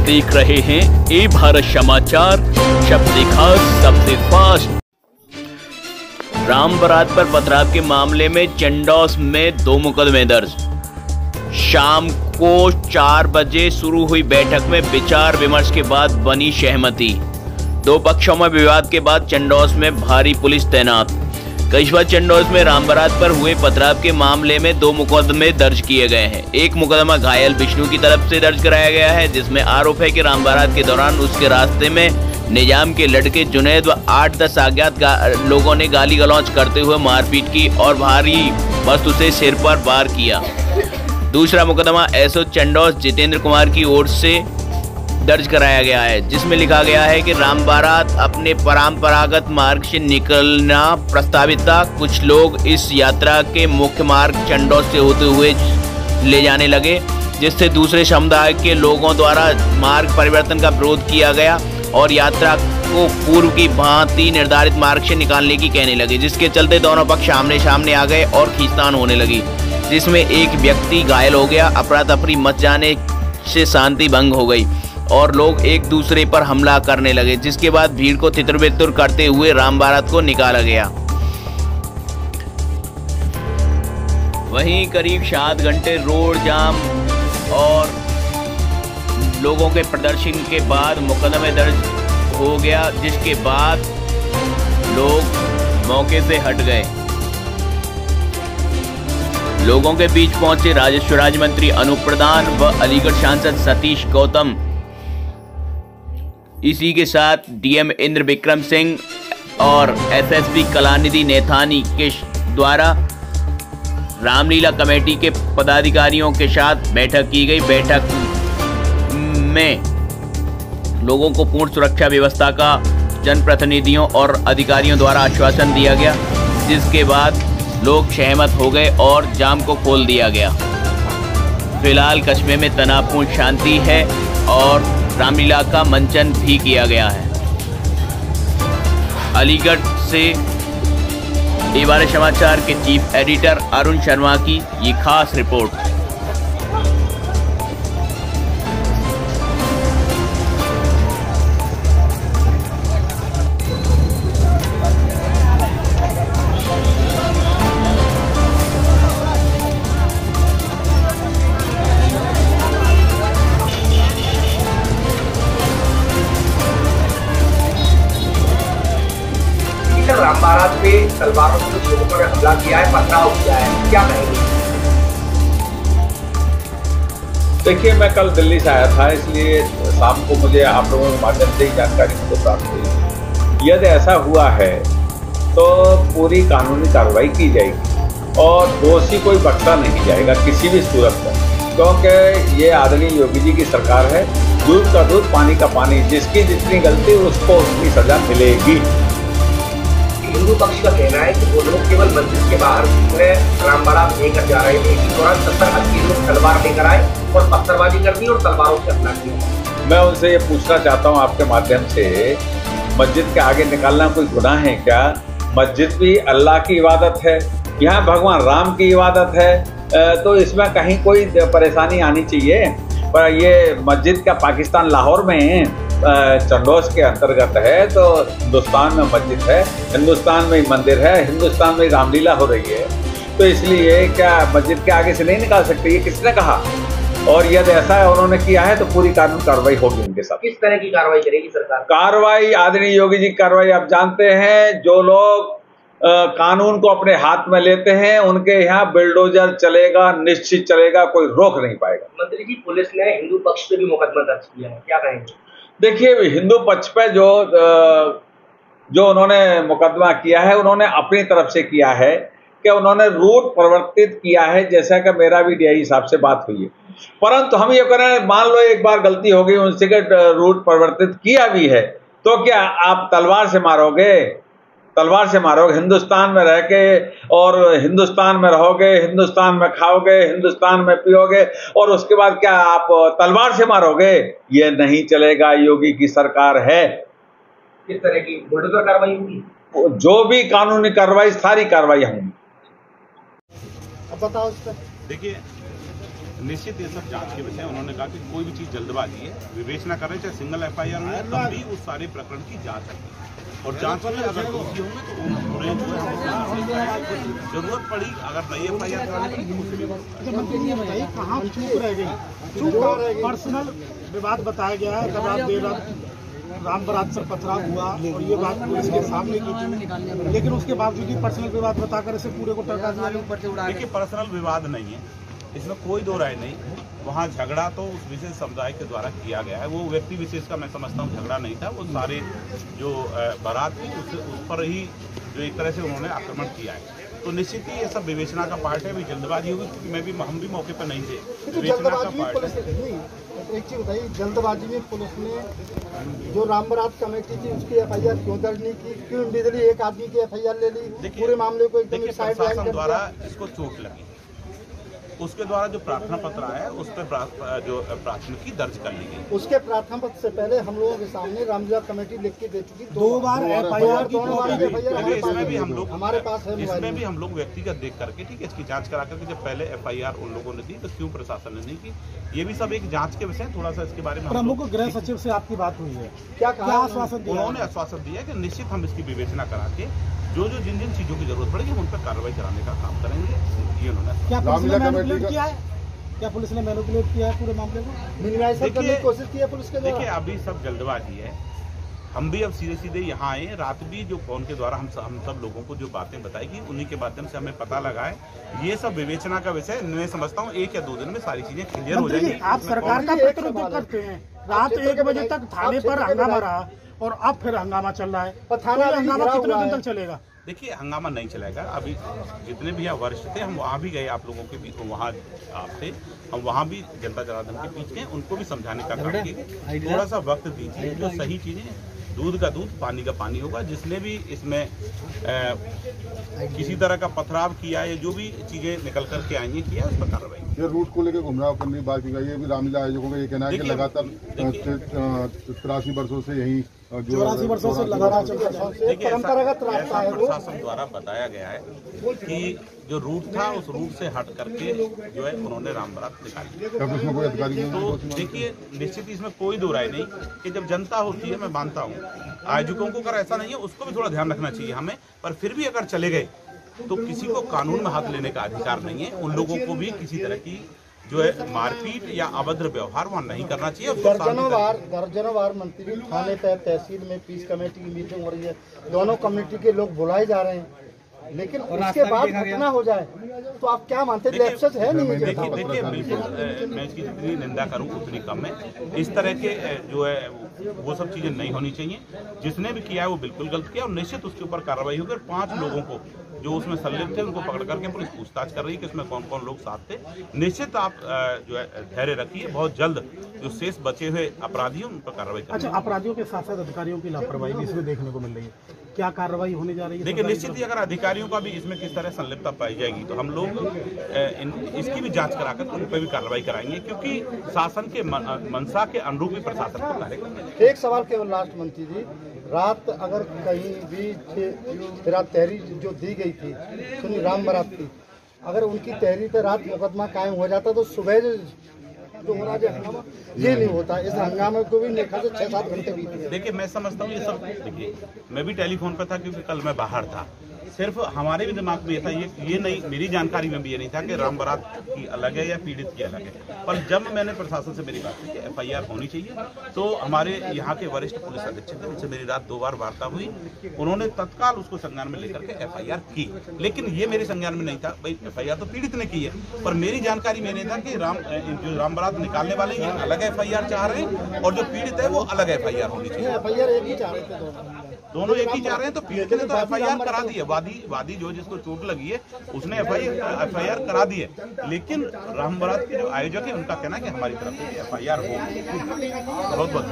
देख रहे हैं ए भारत समाचार, सबसे खास सबसे फास्ट। राम बारात पर पथराव के मामले में चंडौस में 2 मुकदमे दर्ज। शाम को 4 बजे शुरू हुई बैठक में विचार विमर्श के बाद बनी सहमति। 2 पक्षों में विवाद के बाद चंडौस में भारी पुलिस तैनात। कस्बा चंडौस में राम बारात पर हुए पथराव के मामले में 2 मुकदमे दर्ज किए गए हैं। एक मुकदमा घायल विष्णु की तरफ से दर्ज कराया गया है, जिसमें आरोप है कि राम बारात के दौरान उसके रास्ते में निजाम के लड़के जुनैद व 8-10 अज्ञात लोगों ने गाली गलौज करते हुए मारपीट की और भारी वस्तु से सिर पर वार किया। दूसरा मुकदमा एसओ चंडौस जितेंद्र कुमार की ओर से दर्ज कराया गया है, जिसमें लिखा गया है कि राम बारात अपने परंपरागत मार्ग से निकलना प्रस्तावित था। कुछ लोग इस यात्रा के मुख्य मार्ग चंडौस से होते हुए ले जाने लगे, जिससे दूसरे समुदाय के लोगों द्वारा मार्ग परिवर्तन का विरोध किया गया और यात्रा को पूर्व की भांति निर्धारित मार्ग से निकालने की कहने लगे, जिसके चलते दोनों पक्ष आमने सामने आ गए और खींचतान होने लगी, जिसमें एक व्यक्ति घायल हो गया। अफरा तफरी मच जाने से शांति भंग हो गई और लोग एक दूसरे पर हमला करने लगे, जिसके बाद भीड़ को तितर-बितर करते हुए राम बारात को निकाला गया। वहीं करीब 7 घंटे रोड जाम और लोगों के प्रदर्शन के बाद मुकदमे दर्ज हो गया, जिसके बाद लोग मौके से हट गए। लोगों के बीच पहुंचे राजस्व राज्य मंत्री अनूप प्रधान व अलीगढ़ सांसद सतीश गौतम। इसी के साथ डीएम इंद्र विक्रम सिंह और एसएसपी कलानिधि नेथानी के द्वारा रामलीला कमेटी के पदाधिकारियों के साथ बैठक की गई। बैठक में लोगों को पूर्ण सुरक्षा व्यवस्था का जनप्रतिनिधियों और अधिकारियों द्वारा आश्वासन दिया गया, जिसके बाद लोग सहमत हो गए और जाम को खोल दिया गया। फिलहाल कस्बे में तनावपूर्ण शांति है और रामलीला का मंचन भी किया गया है। अलीगढ़ से ए भारत समाचार के चीफ एडिटर अरुण शर्मा की ये खास रिपोर्ट। राम बारात पे तलवारों से लोगों पर हमला किया है, पथराव किया है, क्या कहेंगे? देखिए, मैं कल दिल्ली से आया था, इसलिए शाम को मुझे आप लोगों के माध्यम से ही जानकारी मुझे प्राप्त हुई। यदि ऐसा हुआ है तो पूरी कानूनी कार्रवाई की जाएगी और दोषी कोई बख्शा नहीं जाएगा किसी भी सूरत में, क्योंकि ये आदरणीय योगी जी की सरकार है। दूध का दूध, पानी का पानी, जिसकी जितनी गलती उसको उसकी सजा मिलेगी। हिंदू पक्ष का कहना है कि वो लोग केवल मस्जिद के बाहर राम बारात लेकर जा रहे थे, इस दौरान 70-80 लोग तलवार लेकर आए और पत्थरबाजी कर दी और तलवारों से हमला किया। मैं उनसे ये पूछना चाहता हूँ आपके माध्यम से, मस्जिद के आगे निकालना कोई गुनाह है क्या? मस्जिद भी अल्लाह की इबादत है, यहाँ भगवान राम की इबादत है, तो इसमें कहीं कोई परेशानी आनी चाहिए। पर ये मस्जिद का पाकिस्तान लाहौर में चंडौस के अंतर्गत है, तो हिंदुस्तान में मस्जिद है, हिंदुस्तान में ही मंदिर है, हिंदुस्तान में रामलीला हो रही है, तो इसलिए क्या मस्जिद के आगे से नहीं निकाल सकते? ये किसने कहा? और यदि ऐसा है उन्होंने किया है तो पूरी कानून कार्रवाई होगी उनके साथ। किस तरह की कार्रवाई करेगी सरकार? कार्रवाई आदरणीय योगी जी कार्रवाई आप जानते हैं, जो लोग कानून को अपने हाथ में लेते हैं उनके यहाँ बुलडोजर चलेगा, निश्चित चलेगा, कोई रोक नहीं पाएगा। मंत्री जी, पुलिस ने हिंदू पक्ष पे भी मुकदमा दर्ज किया है, क्या कहेंगे? देखिए, हिंदू पक्ष पे जो उन्होंने मुकदमा किया है, उन्होंने अपनी तरफ से किया है कि उन्होंने रूट परिवर्तित किया है, जैसा कि मेरा भी डीआई साहब से बात हुई है। परंतु हम ये कह रहे हैं, मान लो एक बार गलती हो गई उनसे कि रूट परिवर्तित किया भी है, तो क्या आप तलवार से मारोगे? तलवार से मारोगे? हिंदुस्तान में रह के और हिंदुस्तान में रहोगे, हिंदुस्तान में खाओगे, हिंदुस्तान में पियोगे और उसके बाद क्या आप तलवार से मारोगे? ये नहीं चलेगा। योगी की सरकार है। किस तरह की बुलडोजर कार्रवाई होगी? जो भी कानूनी कार्रवाई, सारी कार्रवाई होंगी। अब बताओ इस पर। देखिए, निश्चित ये सब जांच के विषय। उन्होंने कहा कि कोई भी चीज जल्दबाजी है, विवेचना करें, चाहे सिंगल FIR हो तब भी उस सारे प्रकरण की जांच है और जांच में अगर दोषी होंगे तो उन्हें जरूरत पड़ी अगर नई FIR कराने की। बताइए कहाँ चूक रह गई? पर्सनल विवाद बताया गया है। जब आप देर रात राम बारात पर पथराव हुआ और ये बात पुलिस के सामने की थी, लेकिन उसके बावजूद भी पर्सनल विवाद बताकर इसे पूरे को टरका दिया। देखिए, पर्सनल विवाद नहीं है, इसमें कोई दो राय नहीं। वहाँ झगड़ा तो उस विशेष समुदाय के द्वारा किया गया है, वो व्यक्ति विशेष का मैं समझता हूँ झगड़ा नहीं था। वो सारे जो बारात थी उस पर ही जो एक तरह से उन्होंने आक्रमण किया है। तो निश्चित ही ये सब विवेचना का पार्ट है। भी जल्दबाजी होगी क्योंकि हम भी मौके पर नहीं थे। विवेचना का पार्ट है। एक चीज बताइए, जल्दबाजी में पुलिस ने जो राम बारात कमेटी थी उसकी FIR क्यों दर्ज नहीं की? क्यों इंडिविजुअली एक आदमी की FIR ले ली? पूरे मामले को एकदम साइड लाइन कर दिया। द्वारा इसको चोट लगी, उसके द्वारा जो प्रार्थना पत्र आया उस पर जो प्राथमिकी दर्ज कर ली गई। उसके प्रार्थना पत्र से पहले हम लोगों के सामने रामलीला कमेटी लिख के दे चुकी, 2 बार FIR इसमें भी हम लोग हमारे पास है। इसमें भी हम लोग व्यक्तिगत देख करके ठीक है इसकी जांच करा करके जब पहले FIR उन लोगों ने दी तो क्यों प्रशासन ने नहीं की, ये भी सब एक जांच के विषय। थोड़ा सा इसके बारे में प्रमुख गृह सचिव से आपकी बात हुई है, क्या आश्वासन दिया? उन्होंने आश्वासन दिया कि निश्चित हम इसकी विवेचना करा के जो जिन चीजों की जरूरत पड़ेगी हम उन पर कार्रवाई कराने का काम करेंगे। ये उन्होंने क्या पुलिस ने मैनिपुलेट किया है? क्या पुलिस ने मैनिपुलेट किया है पूरे मामले को? मिनिमाइज करने की कोशिश की है पुलिस के द्वारा? देखिए, अभी सब जल्दबाजी है। हम भी अब सीधे यहाँ आए। रात भी जो फोन के द्वारा हम सब लोगों को जो बातें बताएगी उन्हीं के माध्यम से हमें पता लगा है। ये सब विवेचना का विषय। मैं समझता हूँ 1 या 2 दिन में सारी चीजें क्लियर हो जाएंगी। आप सरकार का प्रतिनिधित्व करते हैं। रात 1 बजे तक थाने पर हंगामा रहा और अब फिर हंगामा चल रहा है। हंगामा कितने दिन तक चलेगा? देखिए, हंगामा नहीं चलेगा। अभी जितने भी यहाँ वरिष्ठ थे हम वहाँ भी गए, आप लोगों के बीच वहाँ आप थे, हम वहाँ भी जनता जनार्दन के बीच गए, उनको भी समझाने का काम किया। थोड़ा सा वक्त दीजिए, जो सही चीजें, दूध का दूध पानी का पानी होगा। जिसने भी इसमें किसी तरह का पथराव किया या जो भी चीजें निकल करके आई है किया उस पर कार्रवाई। ये रूट को लेकर घुमराव करने की बात की गई है। भी रामलीला आयोजकों का ये कहना है कि लगातार 83 वर्षों से यही 84 वर्षों से लगातार परंपरागत रास्ता है। प्रशासन द्वारा बताया गया है कि जो रूट था उस रूट से हट करके जो है उन्होंने राम बारात निकाली। उसमें कोई अधिकारी तो देखिए, निश्चित इसमें कोई दो राय नहीं कि जब जनता होती है, मैं मानता हूँ आयोजकों को अगर ऐसा नहीं है उसको भी थोड़ा ध्यान रखना चाहिए हमें। पर फिर भी अगर चले गए तो किसी को कानून में हाथ लेने का अधिकार नहीं है। उन लोगों को भी किसी तरह की जो है मारपीट या अभद्र व्यवहार वहाँ नहीं करना चाहिए। दर्जनों बार मंत्री थाने पे, तहसील में पीस कमेटी की मीटिंग हो रही है, दोनों कम्युनिटी के लोग बुलाए जा रहे हैं, लेकिन उसके बाद घटना हो जाए तो आप क्या मानते हैं? लैप्सेस है नहीं? देखिए बिल्कुल, मैं इसकी जितनी निंदा करूं उतनी कम है। इस तरह के जो है वो सब चीजें नहीं होनी चाहिए। जिसने भी किया है वो बिल्कुल गलत किया और निश्चित उसके ऊपर कार्रवाई होगी। 5 लोगों को जो उसमें संलिप्त थे उनको पकड़ करके पुलिस पूछताछ कर रही है कि इसमें कौन कौन लोग साथ थे। निश्चित आप जो है धैर्य रखिए, बहुत जल्द जो शेष बचे हुए अपराधी हैं उन पर कार्रवाई करेंगे। अच्छा, अपराधियों के साथ साथ अधिकारियों की लापरवाही भी इसमें देखने को मिल रही है, क्या कार्रवाई होने जा रही है? देखिए, निश्चित ही अगर अधिकारियों का भी इसमें किस तरह संलिप्तता पाई जाएगी तो हम लोग इसकी भी जांच कराकर उन पर भी कार्रवाई कराएंगे, क्योंकि शासन के मंशा के अनुरूप ही प्रशासन को कार्य करना है। एक सवाल केवल लास्ट मंत्री जी, रात अगर कहीं भी रात तहरीर जो दी गई थी सुनी राम बारात की, अगर उनकी तहरीर पर रात मुकदमा कायम हो जाता तो सुबह जो हो रहा है हंगामा ये नहीं होता। इस हंगामे को भी मेरे ख्याल से 6-7 घंटे बीते। देखिए, मैं समझता हूँ ये सब, देखिए मैं भी टेलीफोन पर था क्योंकि कल मैं बाहर था। सिर्फ हमारे भी दिमाग में ये था, ये नहीं, मेरी जानकारी में भी ये नहीं था कि राम बारात की अलग है या पीड़ित की अलग है। पर जब मैंने प्रशासन से मेरी बात की कि FIR होनी चाहिए तो हमारे यहाँ के वरिष्ठ पुलिस अधीक्षक हैं, उनसे मेरी रात 2 बार वार्ता हुई। उन्होंने तत्काल उसको संज्ञान में लेकर के FIR की, लेकिन ये मेरे संज्ञान में नहीं था। भाई FIR तो पीड़ित ने की है, पर मेरी जानकारी में नहीं था कि जो राम बारात निकालने वाले ये अलग FIR चाह रहे हैं और जो पीड़ित है वो अलग FIR होनी चाहिए। FIR एक ही चाह रहे थे, दोनों एक ही चाह रहे हैं। तो पीड़ित ने तो FIR करा दी है, वादी जो जिसको चोट लगी है उसने FIR करा दी है, लेकिन राम बारात के जो आयोजक है उनका कहना है कि हमारी तरफ से FIR हो। बहुत बहुत